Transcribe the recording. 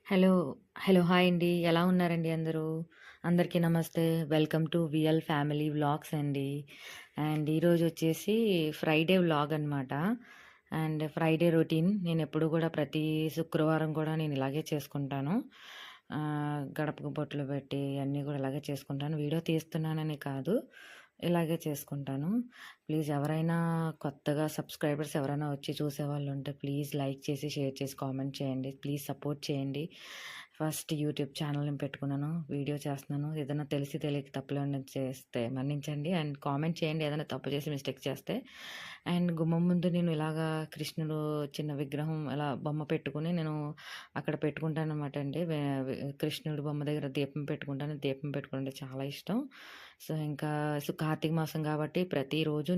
Hello. Hi అండి. ఎలా ఉన్నారండి అందరూ? అందరికీ నమస్తే. Welcome to VL family vlogs అండి. అండ్ ఈరోజొచ్చేసి ఫ్రైడే వ్లాగ్ అనమాట. అండ్ ఫ్రైడే రొటీన్ నేనెప్పుడు గూడా ప్రతి శుక్రవారం కూడా నేను ఇలాగే చేసుకుంటాను. గడపకు బొట్లు పెట్టి అన్నీ గూడా ఇలాగే చేసుకుంటాను. వీడియో తీస్తున్నానని కాదు, ఇలాగే చేసుకుంటాను. ప్లీజ్ ఎవరైనా కొత్తగా సబ్స్క్రైబర్స్ ఎవరైనా వచ్చి చూసేవాళ్ళుంటే ప్లీజ్ లైక్ చేసి, షేర్ చేసి, కామెంట్ చేయండి. ప్లీజ్ సపోర్ట్ చేయండి. ఫస్ట్ యూట్యూబ్ ఛానల్ నేను పెట్టుకున్నాను. వీడియో చేస్తున్నాను. ఏదైనా తెలిసి తెలియక తప్పులేమన్నా చేస్తే మన్నించండి. అండ్ కామెంట్ చేయండి ఏదైనా తప్పు చేసి మిస్టేక్ చేస్తే. అండ్ గుమ్మం ముందు నేను ఇలాగా కృష్ణుడు చిన్న విగ్రహం అలా బొమ్మ పెట్టుకొని నేను అక్కడ పెట్టుకుంటాననమాట అండి. కృష్ణుడి బొమ్మ దగ్గర దీపం పెట్టుకుంటాను. దీపం పెట్టుకుంటే చాలా ఇష్టం. సో, ఇంకా కార్తీక మాసం కాబట్టి ప్రతిరోజు